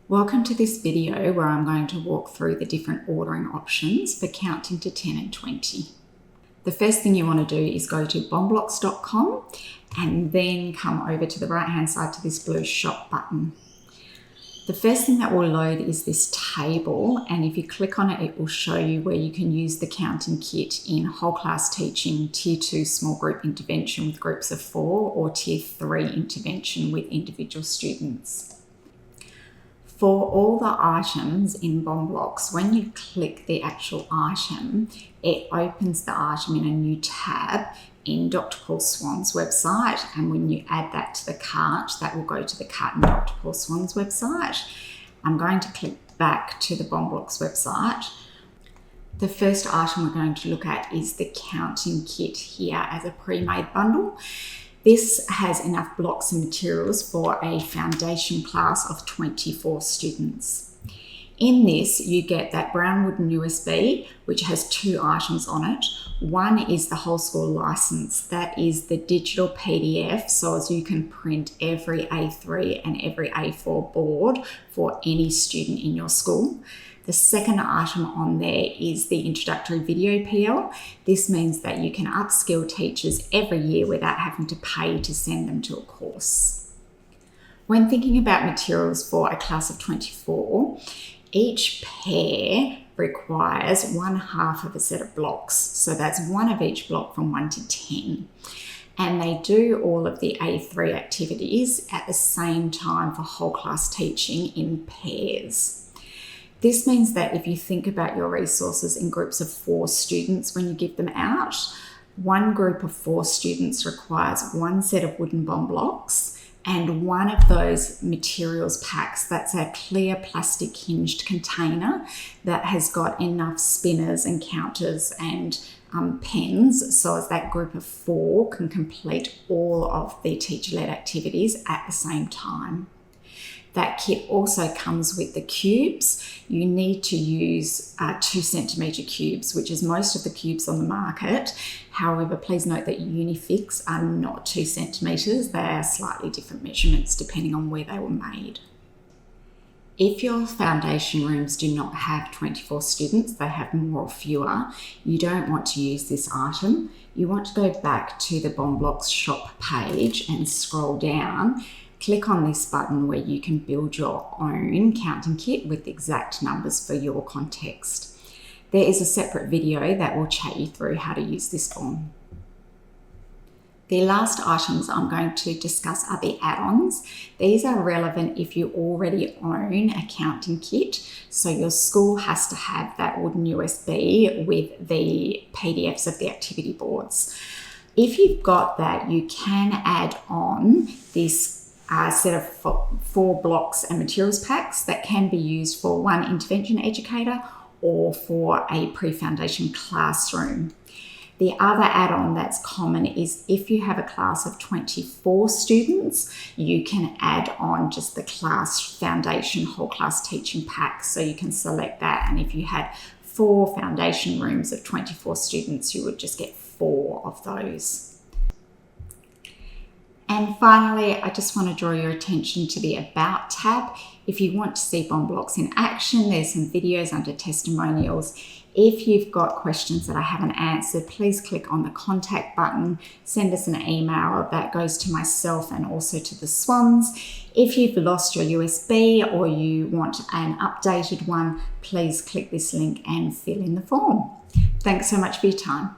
Welcome to this video where I'm going to walk through the different ordering options for counting to 10 and 20. The first thing you want to do is go to bomblocks.com and then come over to the right hand side to this blue shop button. The first thing that will load is this table, and if you click on it, it will show you where you can use the counting kit in whole class teaching, tier 2 small group intervention with groups of 4, or tier 3 intervention with individual students. For all the items in BombBlocks, when you click the actual item, it opens the item in a new tab in Dr. Paul Swan's website, and when you add that to the cart, that will go to the cart in Dr. Paul Swan's website. I'm going to click back to the BombBlocks website. The first item we're going to look at is the counting kit here as a pre-made bundle. This has enough blocks and materials for a foundation class of 24 students. In this, you get that brown wooden USB, which has 2 items on it. One is the whole school license. That is the digital PDF, so as you can print every A3 and every A4 board for any student in your school. The second item on there is the introductory video PL. This means that you can upskill teachers every year without having to pay to send them to a course. When thinking about materials for a class of 24, each pair requires 1/2 of a set of blocks. So that's 1 of each block from 1 to 10. And they do all of the A3 activities at the same time for whole class teaching in pairs. This means that if you think about your resources in groups of 4 students when you give them out, one group of 4 students requires 1 set of wooden bomb blocks and 1 of those materials packs. That's a clear plastic hinged container that has got enough spinners and counters and pens so as that group of 4 can complete all of the teacher-led activities at the same time. That kit also comes with the cubes. You need to use 2 centimetre cubes, which is most of the cubes on the market. However, please note that Unifix are not 2 centimetres. They are slightly different measurements depending on where they were made. If your foundation rooms do not have 24 students, they have more or fewer, you don't want to use this item. You want to go back to the BombBlocks shop page and scroll down. Click on this button where you can build your own counting kit with exact numbers for your context. There is a separate video that will chat you through how to use this form. The last items I'm going to discuss are the add-ons. These are relevant if you already own a counting kit. So your school has to have that wooden USB with the PDFs of the activity boards. If you've got that, you can add on this set of 4 blocks and materials packs that can be used for one intervention educator or for a pre-foundation classroom. The other add-on that's common is if you have a class of 24 students, you can add on just the class foundation whole class teaching pack. So you can select that, and if you had 4 foundation rooms of 24 students, you would just get 4 of those. And finally, I just want to draw your attention to the About tab. If you want to see BombBlocks in action, there's some videos under testimonials. If you've got questions that I haven't answered, please click on the contact button, send us an email that goes to myself and also to the Swans. If you've lost your USB or you want an updated one, please click this link and fill in the form. Thanks so much for your time.